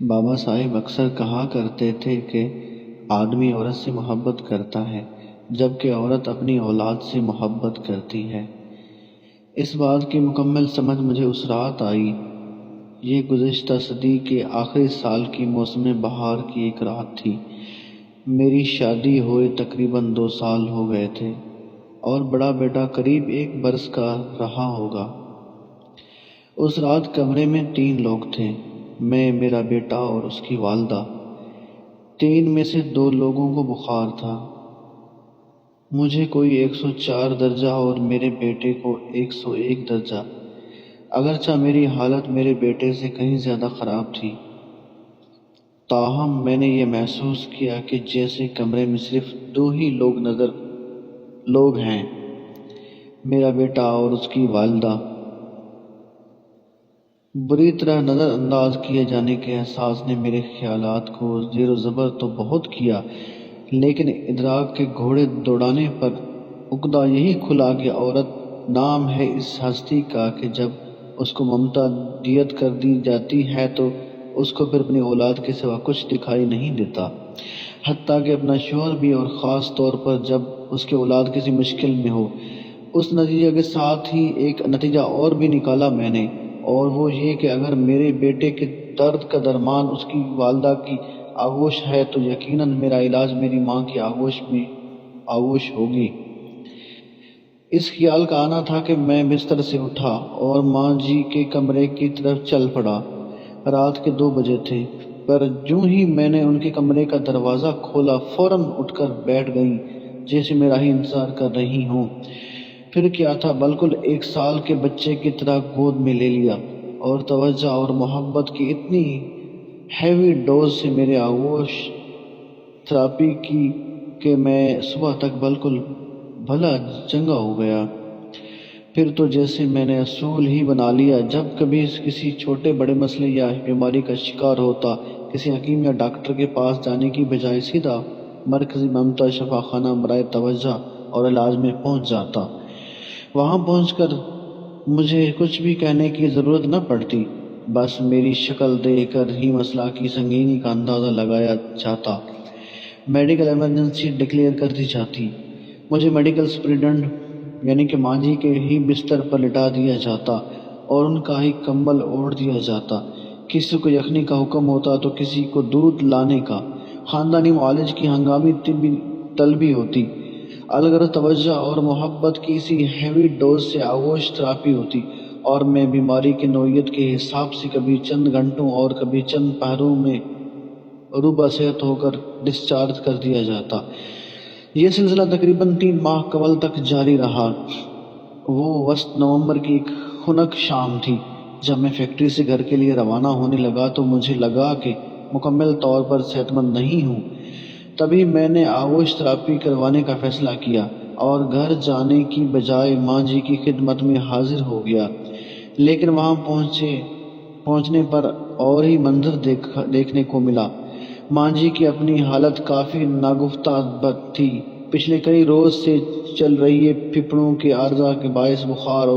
بابا صاحب اکثر کہا کرتے تھے کہ آدمی عورت سے محبت کرتا ہے جبکہ عورت اپنی اولاد سے محبت کرتی ہے۔ اس بات کی مکمل سمجھ مجھے اس رات آئی۔ یہ گزشتہ صدی کے آخری سال کی موسم بہار کی ایک رات تھی۔ میری شادی ہوئے تقریباً 2 سال ہو گئے تھے اور بڑا بیٹا قریب 1 برس کا رہا ہوگا۔ اس رات کمرے میں 3 لوگ تھے، میں، میرا بیٹا اور اس کی والدہ۔ 3 میں سے 2 لوگوں کو بخار تھا۔ مجھے کوئی 104 درجہ اور میرے بیٹے کو 101 درجہ، اگرچہ میری حالت میرے بیٹے سے کہیں زیادہ خراب تھی۔ تاہم میں نے یہ محسوس کیا کہ جیسے کمرے میں صرف 2 ہی لوگ ہیں، میرا بیٹا اور اس کی والدہ۔ بری طرح نظر انداز کیے جانے کے احساس نے میرے خیالات کو زیر و زبر تو بہت کیا، لیکن ادراک کے گھوڑے دوڑانے پر عقدہ یہی کھلا کہ عورت نام ہے اس ہستی کا کہ جب اس کو ممتا دیت کر دی جاتی ہے تو اس کو پھر اپنی اولاد کے سوا کچھ دکھائی نہیں دیتا، حتیٰ کہ اپنا شوہر بھی، اور خاص طور پر جب اس کی اولاد کسی مشکل میں ہو۔ اس نتیجے کے ساتھ ہی ایک نتیجہ اور بھی نکالا میں نے، اور وہ یہ کہ اگر میرے بیٹے کے درد کا درمان اس کی والدہ کی آغوش ہے تو یقیناً میرا علاج میری ماں کی آغوش ہوگی۔ اس خیال کا آنا تھا کہ میں بستر سے اٹھا اور ماں جی کے کمرے کی طرف چل پڑا۔ رات کے 2 بجے تھے، پر جوں ہی میں نے ان کے کمرے کا دروازہ کھولا فوراً اٹھ کر بیٹھ گئیں جیسے میرا ہی انتظار کر رہی ہوں۔ پھر کیا تھا، بالکل 1 سال کے بچے کی طرح گود میں لے لیا اور توجہ اور محبت کی اتنی ہیوی ڈوز سے میرے آغوش تھراپی کی کہ میں صبح تک بالکل بھلا چنگا ہو گیا۔ پھر تو جیسے میں نے اصول ہی بنا لیا، جب کبھی کسی چھوٹے بڑے مسئلے یا بیماری کا شکار ہوتا، کسی حکیم یا ڈاکٹر کے پاس جانے کی بجائے سیدھا مرکزی ممتا شفا خانہ برائے توجہ اور علاج میں پہنچ جاتا۔ وہاں پہنچ کر مجھے کچھ بھی کہنے کی ضرورت نہ پڑتی، بس میری شکل دیکھ کر ہی مسئلہ کی سنگینی کا اندازہ لگایا جاتا، میڈیکل ایمرجنسی ڈکلیئر کر دی جاتی، مجھے میڈیکل سپرنٹینڈنٹ یعنی کہ ماں جی کے ہی بستر پر لٹا دیا جاتا اور ان کا ہی کمبل اوڑھ دیا جاتا۔ کسی کو یخنی کا حکم ہوتا تو کسی کو دودھ لانے کا، خاندانی معالج کی ہنگامی طبی طلبی ہوتی، الغرض توجہ اور محبت کی اسی ہیوی ڈوز سے آغوش تھراپی ہوتی، اور میں بیماری کی نوعیت کے حساب سے کبھی چند گھنٹوں اور کبھی چند پہروں میں روبہ صحت ہو کر ڈسچارج کر دیا جاتا۔ یہ سلسلہ تقریباً 3 ماہ کمل تک جاری رہا۔ وہ وسط نومبر کی ایک خنک شام تھی۔ جب میں فیکٹری سے گھر کے لیے روانہ ہونے لگا تو مجھے لگا کہ مکمل طور پر صحت مند نہیں ہوں۔ تبھی میں نے آغوش تھراپی کروانے کا فیصلہ کیا اور گھر جانے کی بجائے ماں جی کی خدمت میں حاضر ہو گیا، لیکن وہاں پہنچنے پر اور ہی منظر دیکھنے کو ملا۔ ماں جی کی اپنی حالت کافی ناگفتہ بد تھی۔ پچھلے کئی روز سے چل رہی پھیپھڑوں کے عارضہ کے باعث بخار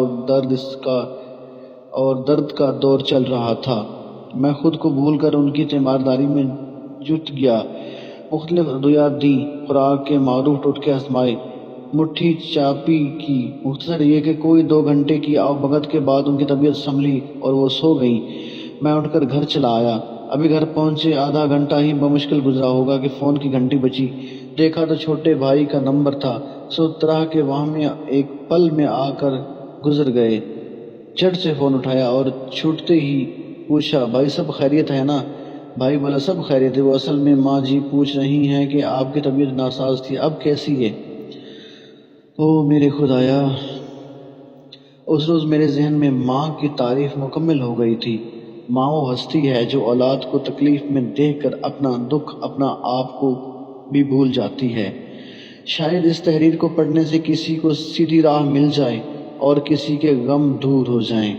اور درد کا دور چل رہا تھا۔ میں خود کو بھول کر ان کی تیمارداری میں جٹ گیا، مختلف ادویات دیں، خوراک کے معروف ٹوٹکے آزمائے، مٹھی چاپی کی۔ مختصر یہ کہ کوئی 2 گھنٹے کی آؤ بھگت کے بعد ان کی طبیعت سنبھلی اور وہ سو گئیں۔ میں اٹھ کر گھر چلا آیا۔ ابھی گھر پہنچے آدھا گھنٹہ ہی بمشکل گزرا ہوگا کہ فون کی گھنٹی بجی۔ دیکھا تو چھوٹے بھائی کا نمبر تھا۔ سو طرح کے وہم ایک پل میں آ کر گزر گئے۔ جھٹ سے فون اٹھایا اور چھوٹتے ہی پوچھا، بھائی سب خیریت ہے نا؟ بھائی بولا، سب خیریت ہے۔ وہ اصل میں ماں جی پوچھ رہی ہیں کہ آپ کی طبیعت ناساز تھی، اب کیسی ہے؟ او میرے خدایا! اس روز میرے ذہن میں ماں کی تعریف مکمل ہو گئی تھی۔ ماں وہ ہستی ہے جو اولاد کو تکلیف میں دیکھ کر اپنا دکھ، اپنا آپ کو بھی بھول جاتی ہے۔ شاید اس تحریر کو پڑھنے سے کسی کو سیدھی راہ مل جائے اور کسی کے غم دور ہو جائیں۔